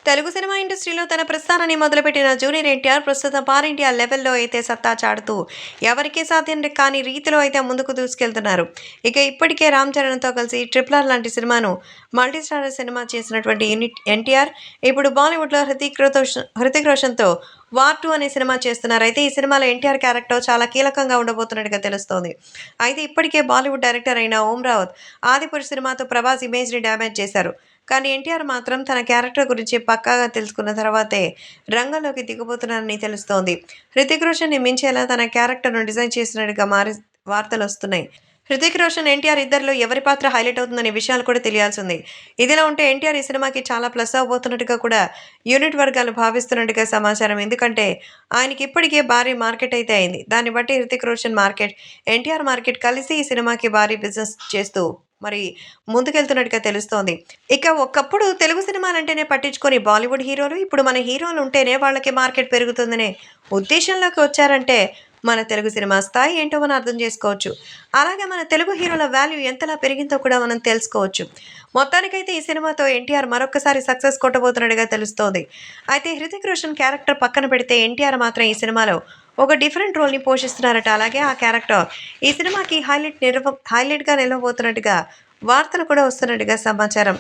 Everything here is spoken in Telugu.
తెలుగు సినిమా ఇండస్ట్రీలో తన ప్రస్థానాన్ని మొదలుపెట్టిన జూనియర్ ఎన్టీఆర్ ప్రస్తుతం పాన్ ఇండియా లెవెల్లో అయితే సత్తా చాటుతూ ఎవరికీ సాధ్యం కాని రీతిలో అయితే ముందుకు దూసుకెళ్తున్నారు. ఇక ఇప్పటికే రామ్ చరణ్తో కలిసి ట్రిపుల్ ఆర్ లాంటి సినిమాను మల్టీస్టారర్ సినిమా చేసినటువంటి యూనిట్ ఎన్టీఆర్ ఇప్పుడు బాలీవుడ్లో హృతిక్ రోషన్తో వార్ 2 అనే సినిమా చేస్తున్నారు. అయితే ఈ సినిమాలో ఎన్టీఆర్ క్యారెక్టర్ చాలా కీలకంగా ఉండబోతున్నట్టుగా తెలుస్తోంది. అయితే ఇప్పటికే బాలీవుడ్ డైరెక్టర్ అయిన ఓం రావత్ ఆదిపురుష్ సినిమాతో ప్రభాస్ ఇమేజ్ని డ్యామేజ్ చేశారు. కానీ ఎన్టీఆర్ మాత్రం తన క్యారెక్టర్ గురించి పక్కాగా తెలుసుకున్న తర్వాతే రంగంలోకి దిగబోతున్నారని తెలుస్తోంది. హృతిక్ రోషన్ని మించేలా తన క్యారెక్టర్‌ను డిజైన్ చేసినట్టుగా వార్తలొస్తున్నాయి. హృతిక్ రోషన్, ఎన్టీఆర్ ఇద్దరిలో ఎవరి పాత్ర హైలైట్ అవుతుందనే విషయాలు కూడా తెలియాల్సిందే. ఇదిలా ఉంటే ఎన్టీఆర్ ఈ సినిమాకి చాలా ప్లస్ అవ్వబోతున్నట్టుగా కూడా యూనిట్ వర్గాలు భావిస్తున్నట్టుగా సమాచారం. ఎందుకంటే ఆయనకి ఇప్పటికే భారీ మార్కెట్ అయితే అయింది. దాన్ని బట్టి హృతిక్ రోషన్ మార్కెట్, ఎన్టీఆర్ మార్కెట్ కలిసి ఈ సినిమాకి భారీ బిజినెస్ చేస్తూ మరి ముందుకెళ్తున్నట్టుగా తెలుస్తోంది. ఇక ఒకప్పుడు తెలుగు సినిమాలంటేనే పట్టించుకొని బాలీవుడ్ హీరోలు ఇప్పుడు మన హీరోలు ఉంటేనే వాళ్ళకి మార్కెట్ పెరుగుతుందనే ఉద్దేశంలోకి వచ్చారంటే మన తెలుగు సినిమా స్థాయి ఏంటో మనం అర్థం చేసుకోవచ్చు. అలాగే మన తెలుగు హీరోల వాల్యూ ఎంతలా పెరిగిందో కూడా మనం తెలుసుకోవచ్చు. మొత్తానికైతే ఈ సినిమాతో ఎన్టీఆర్ మరొకసారి సక్సెస్ కొట్టబోతున్నట్టుగా తెలుస్తోంది. అయితే హృతిక్ రోషన్ క్యారెక్టర్ పక్కన పెడితే ఎన్టీఆర్ మాత్రం ఈ సినిమాలో ఒక డిఫరెంట్ రోల్‌ని పోషిస్తున్నారట. అలాగే ఆ క్యారెక్టర్ ఈ సినిమాకి హైలైట్‌గా నిలవబోతున్నట్టుగా వార్తలు కూడా వస్తున్నట్టుగా సమాచారం.